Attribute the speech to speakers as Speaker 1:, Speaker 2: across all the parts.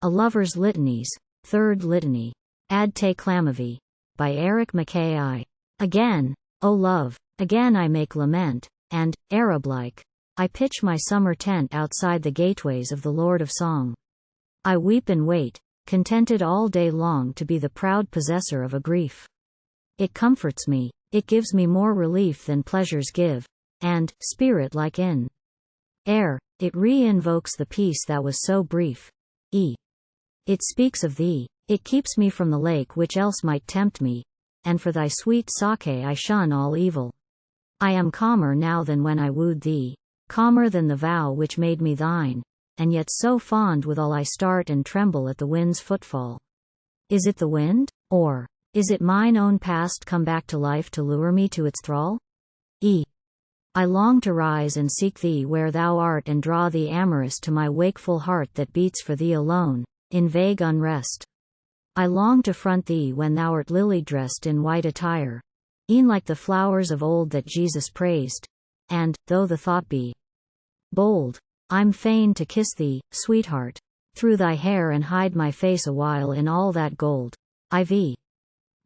Speaker 1: A Lover's Litanies, Third Litany. Ad te Clamavi. By Mackay. Again, O love, again I make lament, and, Arab-like, I pitch my summer tent outside the gateways of the Lord of Song. I weep and wait, contented all day long to be the proud possessor of a grief. It comforts me, it gives me more relief than pleasures give, and, spirit-like in air, it re-invokes the peace that was so brief. It speaks of thee, it keeps me from the lake which else might tempt me, and for thy sweet sake I shun all evil. I am calmer now than when I wooed thee, calmer than the vow which made me thine, and yet so fond withal I start and tremble at the wind's footfall. Is it the wind, or is it mine own past come back to life to lure me to its thrall? I long to rise and seek thee where thou art and draw thee amorous to my wakeful heart that beats for thee alone, in vague unrest. I long to front thee when thou art lily-dressed in white attire, e'en like the flowers of old that Jesus praised, and, though the thought be bold, I'm fain to kiss thee, sweetheart, through thy hair and hide my face awhile in all that gold. I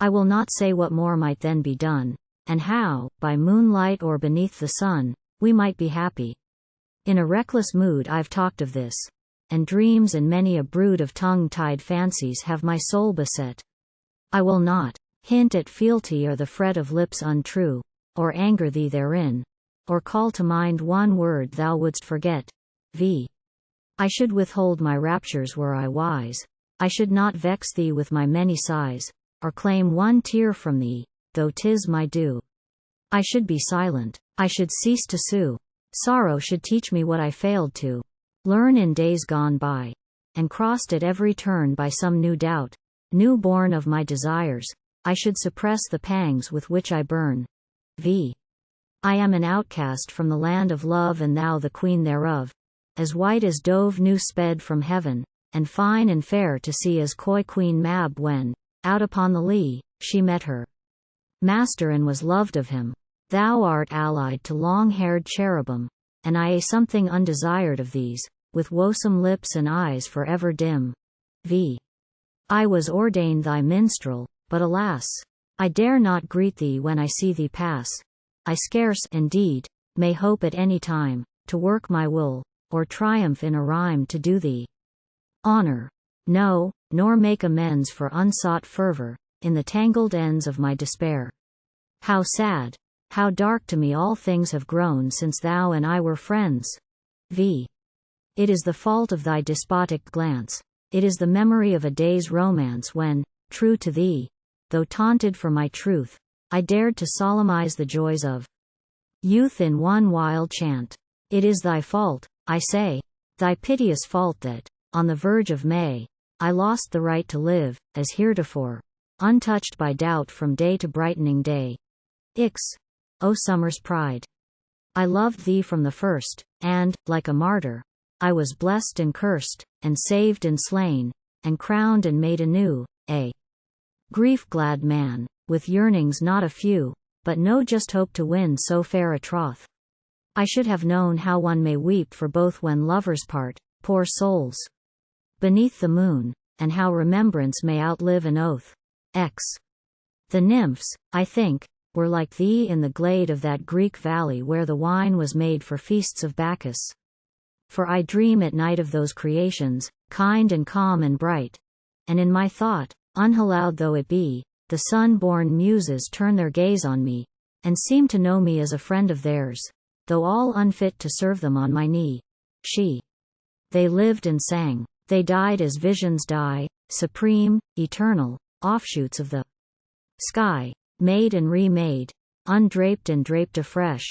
Speaker 1: will not say what more might then be done, and how, by moonlight or beneath the sun, we might be happy. In a reckless mood I've talked of this, and dreams and many a brood of tongue-tied fancies have my soul beset. I will not hint at fealty or the fret of lips untrue, or anger thee therein, or call to mind one word thou wouldst forget. I should withhold my raptures were I wise, I should not vex thee with my many sighs, or claim one tear from thee, though 'tis my due. I should be silent, I should cease to sue. Sorrow should teach me what I failed to learn in days gone by, and crossed at every turn by some new doubt, new born of my desires, I should suppress the pangs with which I burn. I am an outcast from the land of love and thou the queen thereof, as white as dove new sped from heaven, and fine and fair to see as coy Queen Mab when, out upon the lea, she met her master and was loved of him. Thou art allied to long-haired cherubim, and I something undesired of these, with woesome lips and eyes forever dim. I was ordained thy minstrel, but alas, I dare not greet thee when I see thee pass. I scarce, indeed, may hope at any time, to work my will, or triumph in a rhyme to do thee honor. No, nor make amends for unsought fervor, in the tangled ends of my despair. How sad, how dark to me all things have grown since thou and I were friends. It is the fault of thy despotic glance, it is the memory of a day's romance when, true to thee, though taunted for my truth, I dared to solemnize the joys of youth in one wild chant. It is thy fault, I say, thy piteous fault that, on the verge of May, I lost the right to live, as heretofore, untouched by doubt from day to brightening day. O summer's pride! I loved thee from the first, and, like a martyr, I was blessed and cursed, and saved and slain, and crowned and made anew, a grief-glad man, with yearnings not a few, but no just hope to win so fair a troth. I should have known how one may weep for both when lovers part, poor souls, beneath the moon, and how remembrance may outlive an oath. The nymphs, I think, were like thee in the glade of that Greek valley where the wine was made for feasts of Bacchus. For I dream at night of those creations, kind and calm and bright, and in my thought, unhallowed though it be, the sun-born muses turn their gaze on me, and seem to know me as a friend of theirs, though all unfit to serve them on my knee. They lived and sang, they died as visions die, supreme, eternal, offshoots of the sky, made and remade, undraped and draped afresh,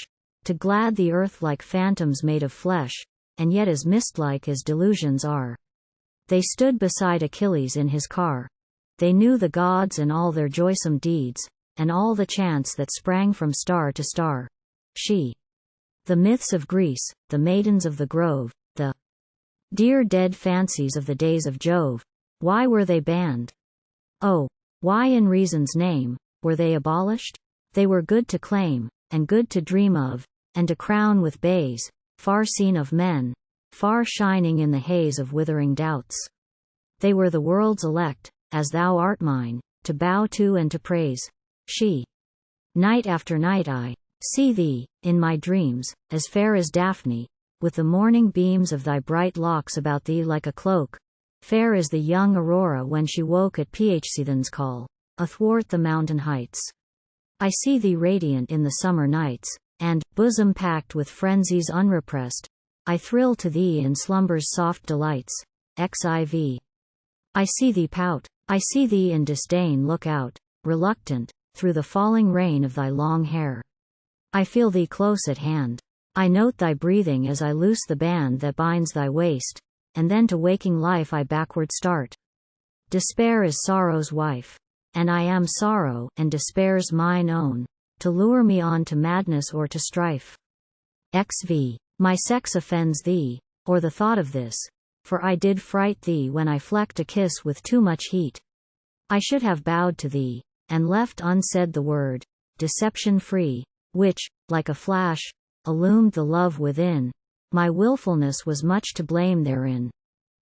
Speaker 1: to glad the earth like phantoms made of flesh, and yet as mist-like as delusions are. They stood beside Achilles in his car. They knew the gods and all their joysome deeds, and all the chants that sprang from star to star. The myths of Greece, the maidens of the grove, the dear dead fancies of the days of Jove, why were they banned? Oh, why in reason's name were they abolished? They were good to claim, and good to dream of, and to crown with bays, far seen of men, far shining in the haze of withering doubts. They were the world's elect, as thou art mine, to bow to and to praise. She. Night after night I see thee, in my dreams, as fair as Daphne, with the morning beams of thy bright locks about thee like a cloak, fair as the young Aurora when she woke at Phthon's call, athwart the mountain heights. I see thee radiant in the summer nights, and, bosom packed with frenzies unrepressed, I thrill to thee in slumber's soft delights. XIV. I see thee pout, I see thee in disdain look out, reluctant, through the falling rain of thy long hair. I feel thee close at hand. I note thy breathing as I loose the band that binds thy waist, and then to waking life I backward start. Despair is sorrow's wife. And I am sorrow, and despair's mine own, to lure me on to madness or to strife. XV. My sex offends thee, or the thought of this, for I did fright thee when I flecked a kiss with too much heat. I should have bowed to thee, and left unsaid the word, deception free, which, like a flash, illumed the love within. My wilfulness was much to blame therein.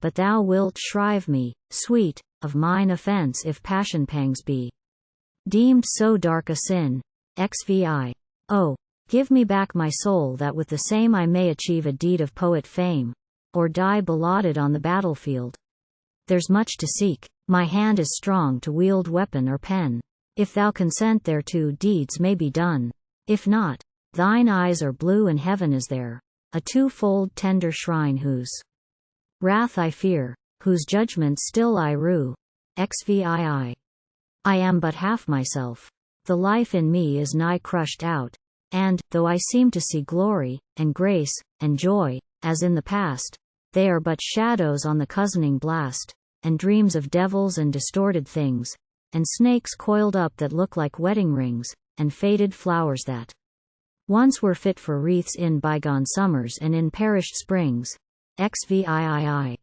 Speaker 1: But thou wilt shrive me, sweet, of mine offense if passion pangs be deemed so dark a sin. XVI. Oh, give me back my soul that with the same I may achieve a deed of poet fame, or die belauded on the battlefield. There's much to seek, my hand is strong to wield weapon or pen. If thou consent thereto deeds may be done. If not, thine eyes are blue and heaven is there, a twofold tender shrine whose wrath I fear, whose judgment still I rue. XVII. I am but half myself. The life in me is nigh crushed out, and, though I seem to see glory, and grace, and joy, as in the past, they are but shadows on the cousining blast, and dreams of devils and distorted things, and snakes coiled up that look like wedding rings, and faded flowers that once were fit for wreaths in bygone summers and in perished springs. XVIII.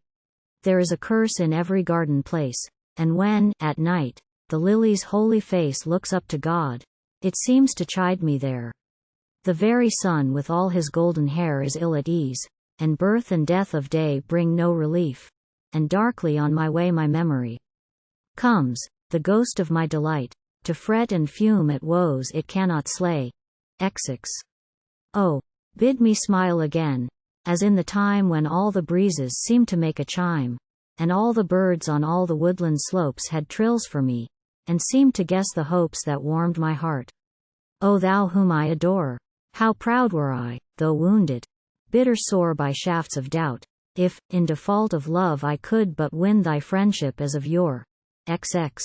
Speaker 1: There is a curse in every garden place, and when, at night, the lily's holy face looks up to God, it seems to chide me there. The very sun with all his golden hair is ill at ease, and birth and death of day bring no relief, and darkly on my way my memory comes, the ghost of my delight, to fret and fume at woes it cannot slay. XX. Oh, bid me smile again, as in the time when all the breezes seemed to make a chime, and all the birds on all the woodland slopes had trills for me, and seemed to guess the hopes that warmed my heart. O thou whom I adore! How proud were I, though wounded, bitter sore by shafts of doubt, if, in default of love I could but win thy friendship as of yore. XX.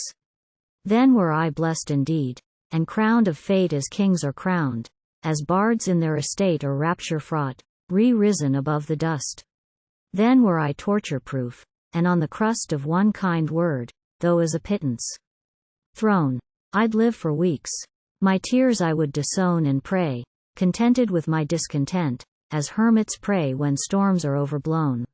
Speaker 1: Then were I blessed indeed, and crowned of fate as kings are crowned, as bards in their estate are rapture fraught, re-risen above the dust. Then were I torture-proof, and on the crust of one kind word, though as a pittance thrown, I'd live for weeks. My tears I would disown and pray, contented with my discontent, as hermits pray when storms are overblown.